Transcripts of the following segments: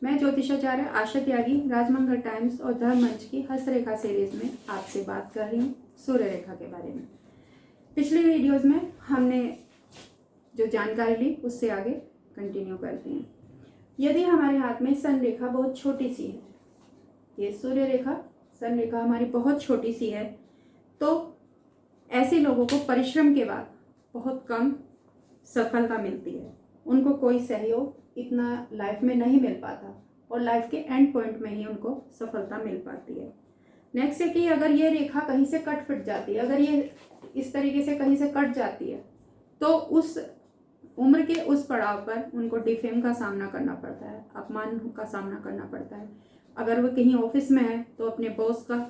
मैं ज्योतिषाचार्य आशा त्यागी राजमंगल टाइम्स और धर्म मंच की हस्तरेखा सीरीज में आपसे बात कर रही हूँ सूर्य रेखा के बारे में। पिछले वीडियोस में हमने जो जानकारी ली उससे आगे कंटिन्यू करते हैं। यदि हमारे हाथ में सन रेखा बहुत छोटी सी है, ये सूर्य रेखा सन रेखा हमारी बहुत छोटी सी है, तो ऐसे लोगों को परिश्रम के बाद बहुत कम सफलता मिलती है। उनको कोई सहयोग इतना लाइफ में नहीं मिल पाता और लाइफ के एंड पॉइंट में ही उनको सफलता मिल पाती है। नेक्स्ट है कि अगर ये रेखा कहीं से कट फिट जाती है, अगर ये इस तरीके से कहीं से कट जाती है, तो उस उम्र के उस पड़ाव पर उनको डिफेम का सामना करना पड़ता है, अपमान का सामना करना पड़ता है। अगर वो कहीं ऑफिस में है तो अपने बॉस का,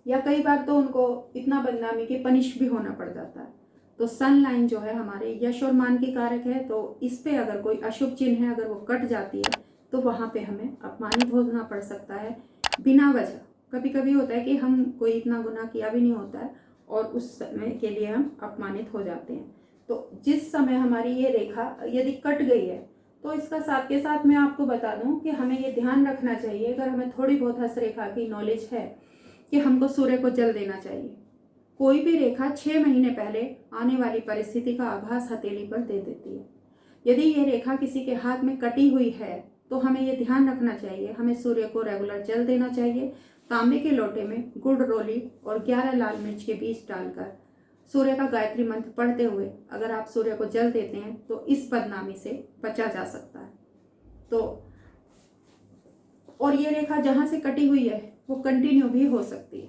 या कई बार तो उनको इतना बदनामी कि पनिश भी होना पड़ जाता है। तो सन लाइन जो है हमारे यश और मान की कारक है, तो इस पे अगर कोई अशुभ चिन्ह है, अगर वो कट जाती है तो वहाँ पे हमें अपमानित होना पड़ सकता है बिना वजह। कभी कभी होता है कि हम कोई इतना गुनाह किया भी नहीं होता है और उस समय के लिए हम अपमानित हो जाते हैं। तो जिस समय हमारी ये रेखा यदि कट गई है, तो इसका साथ के साथ मैं आपको बता दूं कि हमें ये ध्यान रखना चाहिए, अगर हमें थोड़ी बहुत हस्तरेखा की नॉलेज है, कि हमको सूर्य को जल देना चाहिए। कोई भी रेखा 6 महीने पहले आने वाली परिस्थिति का आभास हथेली पर दे देती है। यदि ये रेखा किसी के हाथ में कटी हुई है तो हमें ये ध्यान रखना चाहिए, हमें सूर्य को रेगुलर जल देना चाहिए। तांबे के लोटे में गुड़ रोली और 11 लाल मिर्च के बीज डालकर सूर्य का गायत्री मंत्र पढ़ते हुए अगर आप सूर्य को जल देते हैं तो इस बदनामी से बचा जा सकता है। तो और ये रेखा जहाँ से कटी हुई है वो कंटिन्यू भी हो सकती है।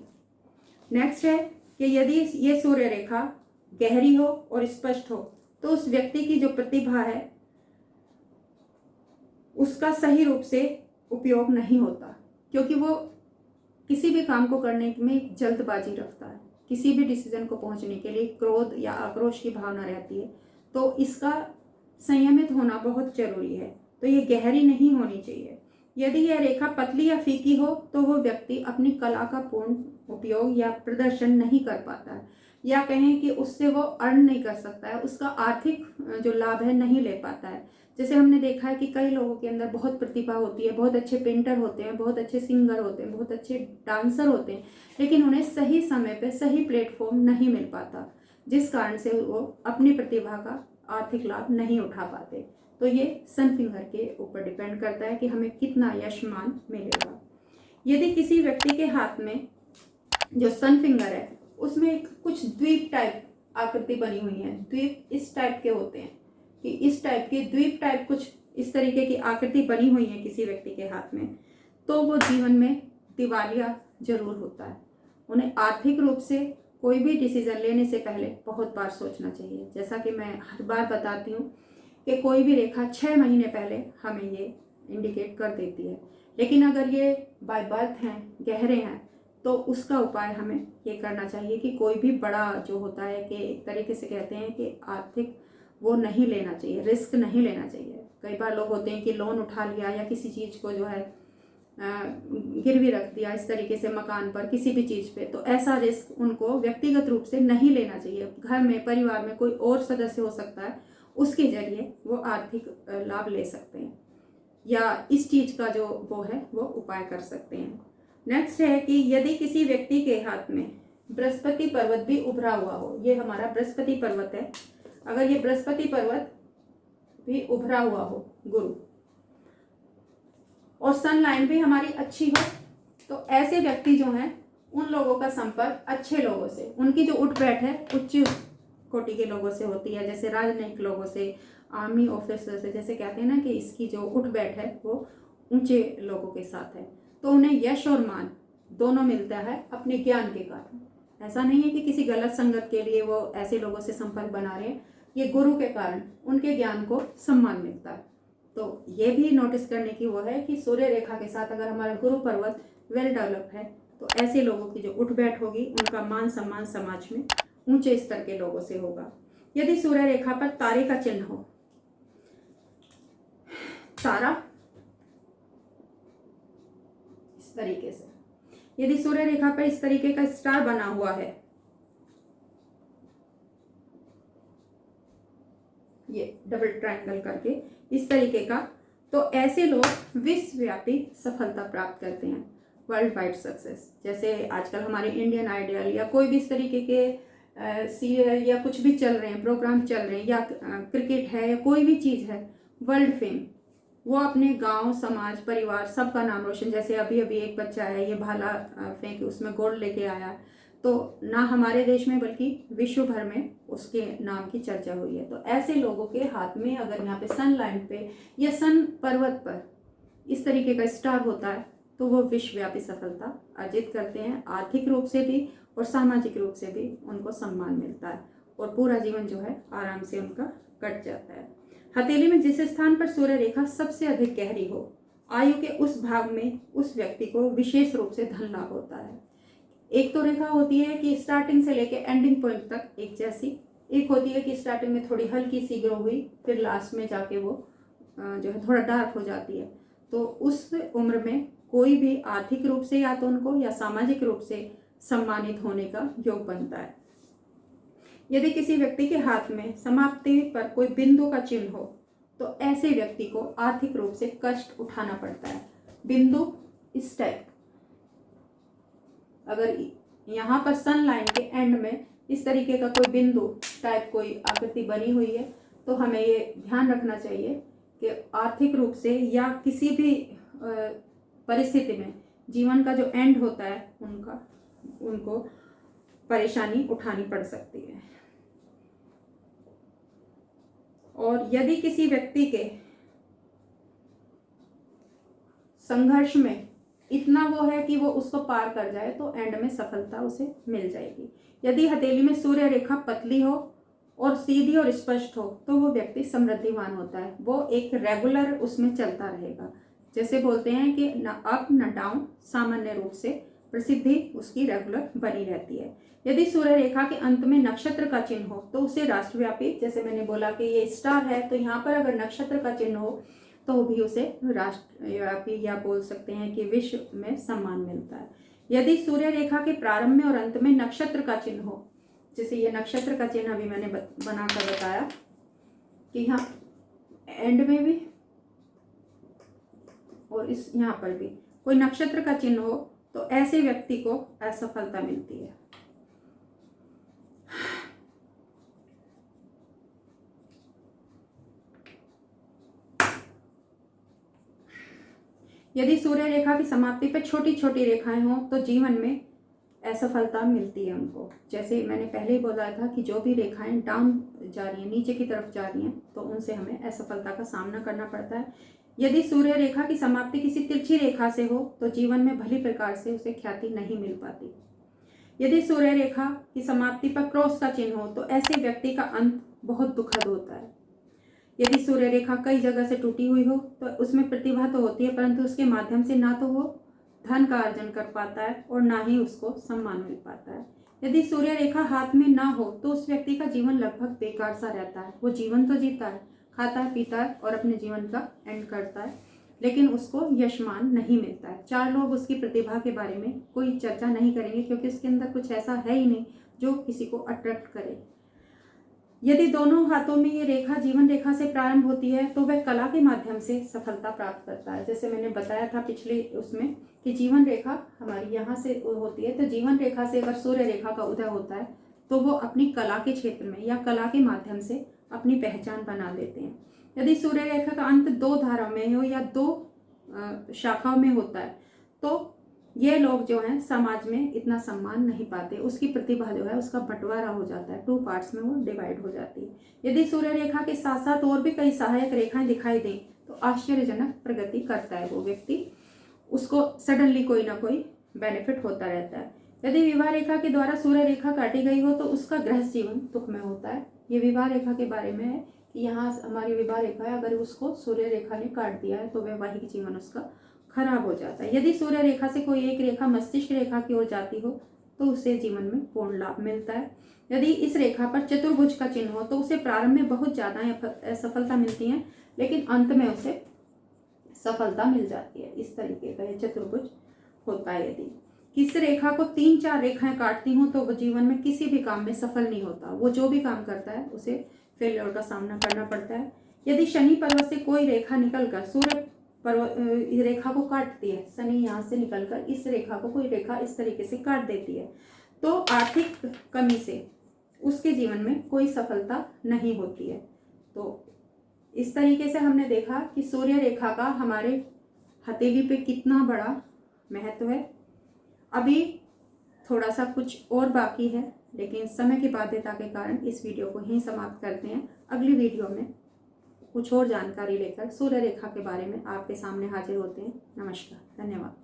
नेक्स्ट है कि यदि ये सूर्य रेखा गहरी हो और स्पष्ट हो तो उस व्यक्ति की जो प्रतिभा है उसका सही रूप से उपयोग नहीं होता, क्योंकि वो किसी भी काम को करने में जल्दबाजी रखता है, किसी भी डिसीजन को पहुंचने के लिए क्रोध या आक्रोश की भावना रहती है। तो इसका संयमित होना बहुत जरूरी है। तो ये गहरी नहीं होनी चाहिए। यदि यह रेखा पतली या फीकी हो तो वो व्यक्ति अपनी कला का पूर्ण उपयोग या प्रदर्शन नहीं कर पाता है, या कहें कि उससे वो अर्न नहीं कर सकता है, उसका आर्थिक जो लाभ है नहीं ले पाता है। जैसे हमने देखा है कि कई लोगों के अंदर बहुत प्रतिभा होती है, बहुत अच्छे पेंटर होते हैं, बहुत अच्छे सिंगर होते हैं, बहुत अच्छे डांसर होते हैं, लेकिन उन्हें सही समय पे सही प्लेटफॉर्म नहीं मिल पाता, जिस कारण से वो अपनी प्रतिभा का आर्थिक लाभ नहीं उठा पाते। तो ये सन फिंगर के ऊपर डिपेंड करता है कि हमें कितना यश मान मिलेगा। यदि किसी व्यक्ति के हाथ में जो सन फिंगर है उसमें कुछ द्वीप टाइप आकृति बनी हुई है, द्वीप इस टाइप के होते हैं कि इस टाइप के द्वीप टाइप कुछ इस तरीके की आकृति बनी हुई है किसी व्यक्ति के हाथ में, तो वो जीवन में दिवालिया जरूर होता है। उन्हें आर्थिक रूप से कोई भी डिसीजन लेने से पहले बहुत बार सोचना चाहिए। जैसा कि मैं हर बार बताती हूँ कि कोई भी रेखा 6 महीने पहले हमें ये इंडिकेट कर देती है, लेकिन अगर ये बाय बर्थ हैं, गहरे हैं, तो उसका उपाय हमें ये करना चाहिए कि कोई भी बड़ा जो होता है कि एक तरीके से कहते हैं कि आर्थिक वो नहीं लेना चाहिए, रिस्क नहीं लेना चाहिए। कई बार लोग होते हैं कि लोन उठा लिया या किसी चीज़ को जो है गिरवी रख दिया इस तरीके से मकान पर, किसी भी चीज़ पे, तो ऐसा रिस्क उनको व्यक्तिगत रूप से नहीं लेना चाहिए। घर में परिवार में कोई और सदस्य हो सकता है, उसके जरिए वो आर्थिक लाभ ले सकते हैं या इस चीज़ का जो वो है वो उपाय कर सकते हैं। नेक्स्ट है कि यदि किसी व्यक्ति के हाथ में बृहस्पति पर्वत भी उभरा हुआ हो, ये हमारा बृहस्पति पर्वत है, अगर ये बृहस्पति पर्वत भी उभरा हुआ हो गुरु, और सन लाइन भी हमारी अच्छी हो, तो ऐसे व्यक्ति जो हैं उन लोगों का संपर्क अच्छे लोगों से, उनकी जो उठ बैठ है उच्च कोटि के लोगों से होती है, जैसे राजनयिक लोगों से, आर्मी ऑफिसर से, जैसे कहते हैं ना कि इसकी जो उठ बैठ है वो ऊंचे लोगों के साथ है, तो उन्हें यश और मान दोनों मिलता है अपने ज्ञान के कारण। ऐसा नहीं है कि किसी गलत संगत के लिए वो ऐसे लोगों से संपर्क बना रहे हैं, ये गुरु के कारण उनके ज्ञान को सम्मान मिलता है। तो ये भी नोटिस करने की वो है कि सूर्य रेखा के साथ अगर हमारा गुरु पर्वत वेल डेवलप है तो ऐसे लोगों की जो उठ बैठ होगी, उनका मान सम्मान समाज में ऊंचे स्तर के लोगों से होगा। यदि सूर्य रेखा पर तारे का चिन्ह हो, तारा इस तरीके से, यदि सूर्य रेखा पर इस तरीके का स्टार बना हुआ है, ये डबल ट्रायंगल करके इस तरीके का, तो ऐसे लोग विश्वव्यापी सफलता प्राप्त करते हैं, वर्ल्ड वाइड सक्सेस। जैसे आजकल हमारे इंडियन आइडल या कोई भी इस तरीके के सीरियल या कुछ भी चल रहे हैं, प्रोग्राम चल रहे हैं, या क्रिकेट है या कोई भी चीज़ है, वर्ल्ड फेम, वो अपने गांव, समाज, परिवार सबका नाम रोशन। जैसे अभी अभी एक बच्चा है, ये भाला फेंक उसमें गोल्ड लेके आया, तो ना हमारे देश में बल्कि विश्व भर में उसके नाम की चर्चा हुई है। तो ऐसे लोगों के हाथ में अगर यहाँ पे सन लाइन पे या सन पर्वत पर इस तरीके का स्टार होता है तो वो विश्वव्यापी सफलता अर्जित करते हैं। आर्थिक रूप से भी और सामाजिक रूप से भी उनको सम्मान मिलता है और पूरा जीवन जो है आराम से उनका कट जाता है। हथेली में जिस स्थान पर सूर्य रेखा सबसे अधिक गहरी हो, आयु के उस भाग में उस व्यक्ति को विशेष रूप से धन लाभ होता है। एक तो रेखा होती है कि स्टार्टिंग से लेके एंडिंग पॉइंट तक एक जैसी, एक होती है कि स्टार्टिंग में थोड़ी हल्की सी ग्रो हुई, फिर लास्ट में जाके वो जो है थोड़ा डार्क हो जाती है। तो उस उम्र में कोई भी आर्थिक रूप से या तो उनको या सामाजिक रूप से सम्मानित होने का योग बनता है। यदि किसी व्यक्ति के हाथ में समाप्ति पर कोई बिंदु का चिन्ह हो तो ऐसे व्यक्ति को आर्थिक रूप से कष्ट उठाना पड़ता है। बिंदु इस टाइप, अगर यहाँ पर सन लाइन के एंड में इस तरीके का कोई बिंदु टाइप कोई आकृति बनी हुई है तो हमें ये ध्यान रखना चाहिए कि आर्थिक रूप से या किसी भी परिस्थिति में जीवन का जो एंड होता है उनको परेशानी उठानी पड़ सकती है। और यदि किसी व्यक्ति के संघर्ष में इतना वो है कि वो उसको पार कर जाए तो एंड में सफलता उसे मिल जाएगी। यदि हथेली में सूर्य रेखा पतली हो और सीधी और स्पष्ट हो तो वो व्यक्ति समृद्धिवान होता है, वो एक रेगुलर उसमें चलता रहेगा। जैसे बोलते हैं कि न अप न डाउन, सामान्य रूप से प्रसिद्धि उसकी रेगुलर बनी रहती है। यदि सूर्य रेखा के अंत में नक्षत्र का चिन्ह हो तो उसे राष्ट्रव्यापी, जैसे मैंने बोला कि ये स्टार है तो यहाँ पर अगर नक्षत्र का चिन्ह हो तो भी उसे राष्ट्रव्यापी या बोल सकते हैं कि विश्व में सम्मान मिलता है। यदि सूर्य रेखा के प्रारंभ में और अंत में नक्षत्र का चिन्ह हो, जैसे ये नक्षत्र का चिन्ह अभी मैंने बनाकर बताया कि यहाँ एंड में भी और इस यहाँ पर भी कोई नक्षत्र का चिन्ह हो तो ऐसे व्यक्ति को असफलता मिलती है। यदि सूर्य रेखा की समाप्ति पर छोटी छोटी रेखाएं हों तो जीवन में असफलता मिलती है उनको। जैसे मैंने पहले ही बोला था कि जो भी रेखाएं डाउन जा रही हैं, नीचे की तरफ जा रही हैं, तो उनसे हमें असफलता का सामना करना पड़ता है। यदि सूर्य रेखा की समाप्ति किसी तिरछी रेखा से हो तो जीवन में भली प्रकार से उसे ख्याति नहीं मिल पाती। यदि सूर्य रेखा की समाप्ति पर क्रॉस का चिन्ह हो तो ऐसे व्यक्ति का अंत बहुत दुखद होता है। यदि सूर्य रेखा कई जगह से टूटी हुई हो तो उसमें प्रतिभा तो होती है परंतु उसके माध्यम से ना तो वो धन का अर्जन कर पाता है और ना ही उसको सम्मान मिल पाता है। यदि सूर्य रेखा हाथ में ना हो तो उस व्यक्ति का जीवन लगभग बेकार सा रहता है। वो जीवन तो जीता है, खाता है, पीता है और अपने जीवन का एंड करता है, लेकिन उसको यशमान नहीं मिलता है। चार लोग उसकी प्रतिभा के बारे में कोई चर्चा नहीं करेंगे क्योंकि उसके अंदर कुछ ऐसा है ही नहीं जो किसी को अट्रैक्ट करे। यदि दोनों हाथों में ये रेखा जीवन रेखा से प्रारंभ होती है तो वह कला के माध्यम से सफलता प्राप्त करता है। जैसे मैंने बताया था पिछले उसमें कि जीवन रेखा हमारी यहाँ से होती है, तो जीवन रेखा से अगर सूर्य रेखा का उदय होता है तो वो अपनी कला के क्षेत्र में या कला के माध्यम से अपनी पहचान बना लेते हैं। यदि सूर्य रेखा का अंत दो धाराओं में हो या दो शाखाओं में होता है तो ये लोग जो हैं समाज में इतना सम्मान नहीं पाते, उसकी प्रतिभा जो है उसका बंटवारा हो जाता है, 2 पार्ट्स में वो डिवाइड हो जाती है। यदि सूर्य रेखा के साथ साथ और भी कई सहायक रेखाएं दिखाई दें तो आश्चर्यजनक प्रगति करता है वो व्यक्ति, उसको सडनली कोई ना कोई बेनिफिट होता रहता है। यदि विवाह रेखा के द्वारा सूर्य रेखा काटी गई हो तो उसका गृहस्थ जीवन दुख में होता है। ये विवाह रेखा के बारे में है कि यहाँ हमारी विवाह रेखा है, अगर उसको सूर्य रेखा ने काट दिया है तो वैवाहिक जीवन उसका खराब हो जाता है। यदि सूर्य रेखा से कोई एक रेखा मस्तिष्क रेखा की ओर जाती हो तो उसे जीवन में पूर्ण लाभ मिलता है। यदि इस रेखा पर चतुर्भुज का चिन्ह हो तो उसे प्रारंभ में बहुत ज़्यादा सफलता मिलती है लेकिन अंत में उसे सफलता मिल जाती है। इस तरीके का चतुर्भुज होता है। यदि किस रेखा को 3-4 रेखाएं काटती हूँ तो वो जीवन में किसी भी काम में सफल नहीं होता, वो जो भी काम करता है उसे फेलियर का सामना करना पड़ता है। यदि शनि पर्वत से कोई रेखा निकलकर सूर्य पर्वत रेखा को काटती है, शनि यहाँ से निकलकर इस रेखा को कोई रेखा इस तरीके से काट देती है, तो आर्थिक कमी से उसके जीवन में कोई सफलता नहीं होती है। तो इस तरीके से हमने देखा कि सूर्य रेखा का हमारे हथेली पे कितना बड़ा महत्व है। अभी थोड़ा सा कुछ और बाकी है, लेकिन समय की बाध्यता के कारण इस वीडियो को यहीं समाप्त करते हैं। अगली वीडियो में कुछ और जानकारी लेकर सूर्य रेखा के बारे में आपके सामने हाजिर होते हैं। नमस्कार, धन्यवाद।